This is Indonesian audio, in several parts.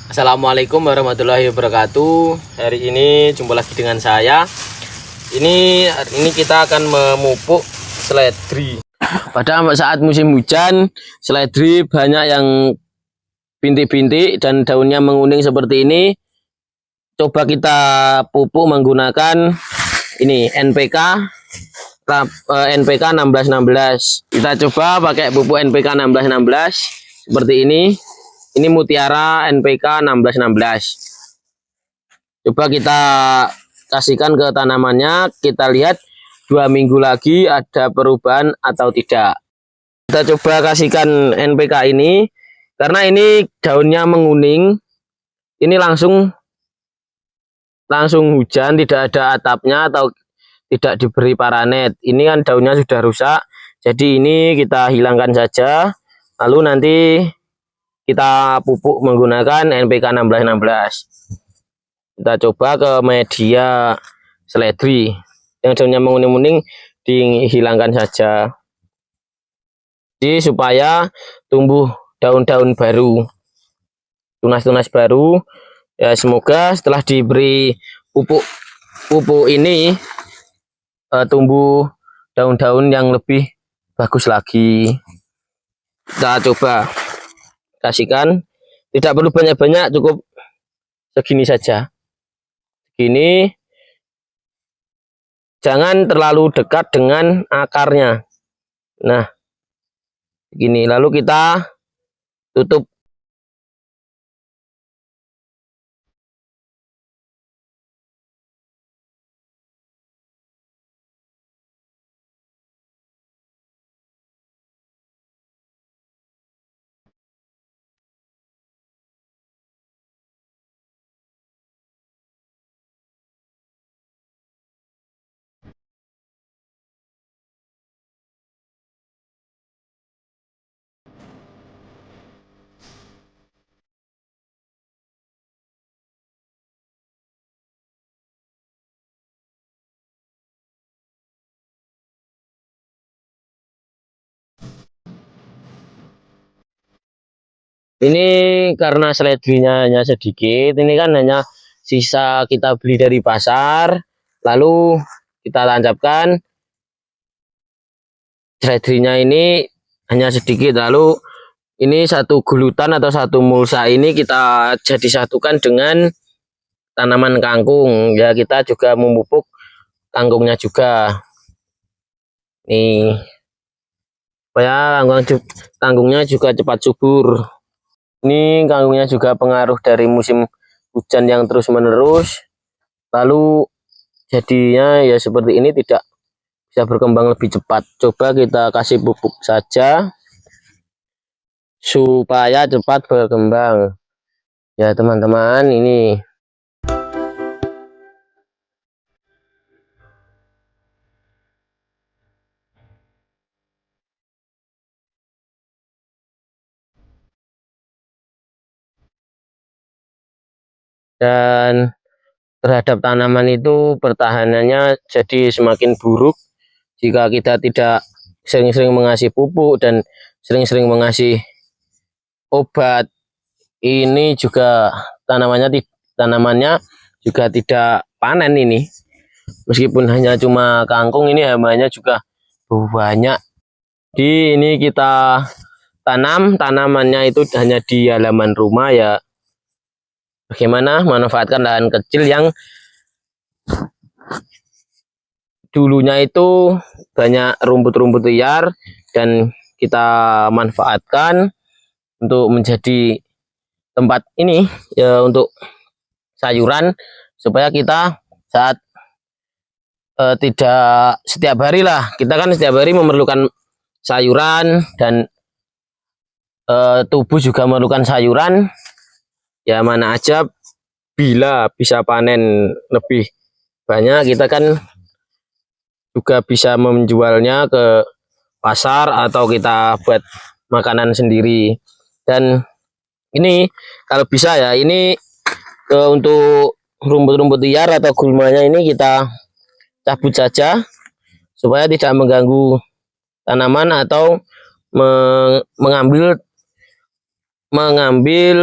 Assalamualaikum warahmatullahi wabarakatuh. Hari ini jumpa lagi dengan saya. Hari ini kita akan memupuk seledri. Pada saat musim hujan, seledri banyak yang bintik-bintik dan daunnya menguning seperti ini. Coba kita pupuk menggunakan ini NPK 1616. Kita coba pakai pupuk NPK 1616 seperti ini. Ini Mutiara NPK 1616. Coba kita kasihkan ke tanamannya. Kita lihat 2 minggu lagi ada perubahan atau tidak. Kita coba kasihkan NPK ini. Karena ini daunnya menguning. Ini langsung hujan, tidak ada atapnya atau tidak diberi paranet. Ini kan daunnya sudah rusak. Jadi ini kita hilangkan saja. Lalu nanti kita pupuk menggunakan NPK 1616. Kita coba ke media seledri yang daunnya menguning-uning, dihilangkan saja. Jadi supaya tumbuh daun-daun baru, tunas-tunas baru. Ya, semoga setelah diberi pupuk ini tumbuh daun-daun yang lebih bagus lagi. Kita coba kasihkan, tidak perlu banyak-banyak, cukup segini saja. Segini, jangan terlalu dekat dengan akarnya. Nah, begini. Lalu kita tutup. Ini karena seledrinya hanya sedikit, ini kan hanya sisa kita beli dari pasar, lalu kita tancapkan. Seledrinya ini hanya sedikit, lalu ini satu gulutan atau satu mulsa ini kita jadi satukan dengan tanaman kangkung. Ya, kita juga memupuk kangkungnya juga. Nih, supaya kangkungnya juga cepat subur. Ini kangkungnya juga pengaruh dari musim hujan yang terus menerus, lalu jadinya ya seperti ini, tidak bisa berkembang lebih cepat. Coba kita kasih pupuk saja supaya cepat berkembang ya teman-teman. Ini dan terhadap tanaman itu pertahanannya jadi semakin buruk jika kita tidak sering-sering mengasih pupuk dan sering-sering mengasih obat. Ini juga tanamannya juga tidak panen ini, meskipun hanya cuma kangkung, ini hambanya juga banyak. Di ini kita tanam tanamannya itu hanya di halaman rumah ya. Bagaimana manfaatkan lahan kecil yang dulunya itu banyak rumput-rumput liar, dan kita manfaatkan untuk menjadi tempat ini ya untuk sayuran, supaya kita saat tidak setiap hari lah, kita kan setiap hari memerlukan sayuran, dan tubuh juga memerlukan sayuran ya, mana aja bila bisa panen lebih banyak, kita kan juga bisa menjualnya ke pasar atau kita buat makanan sendiri. Dan ini kalau bisa ya, ini untuk rumput-rumput liar atau gulmanya ini kita cabut saja supaya tidak mengganggu tanaman atau mengambil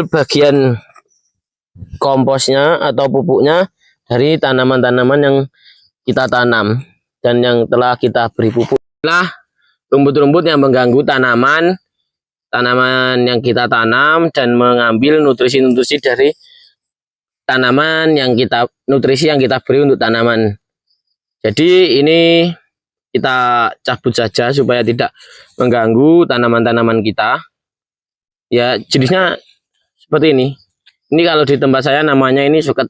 bagian komposnya atau pupuknya dari tanaman-tanaman yang kita tanam dan yang telah kita beri pupuk. Lah, rumput-rumput yang mengganggu tanaman yang kita tanam dan mengambil nutrisi-nutrisi dari nutrisi yang kita beri untuk tanaman. Jadi ini kita cabut saja supaya tidak mengganggu tanaman-tanaman kita. Ya, jenisnya seperti ini. Ini kalau di tempat saya namanya ini suket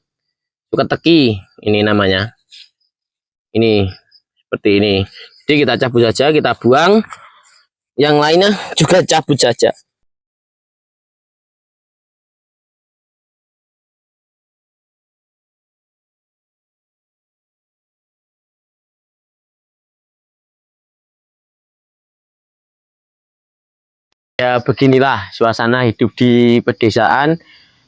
teki, ini namanya. Ini seperti ini. Jadi kita cabut saja, kita buang. Yang lainnya juga cabut saja. Ya beginilah suasana hidup di pedesaan.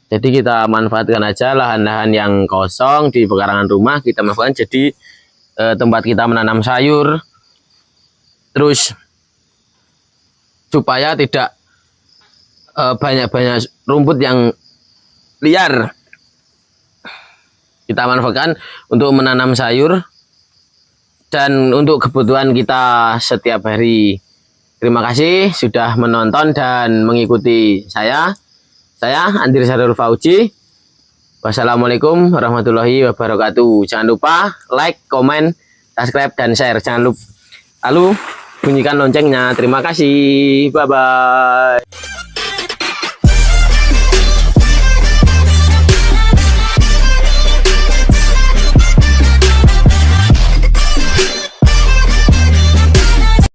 Jadi kita manfaatkan aja lahan-lahan yang kosong di pekarangan rumah, kita manfaatkan jadi tempat kita menanam sayur. Terus supaya tidak banyak-banyak rumput yang liar, kita manfaatkan untuk menanam sayur dan untuk kebutuhan kita setiap hari. Terima kasih sudah menonton dan mengikuti saya. Saya Andri Sarul Fauji. Wassalamualaikum warahmatullahi wabarakatuh. Jangan lupa like, komen, subscribe, dan share. Jangan lupa lalu bunyikan loncengnya. Terima kasih. Bye-bye.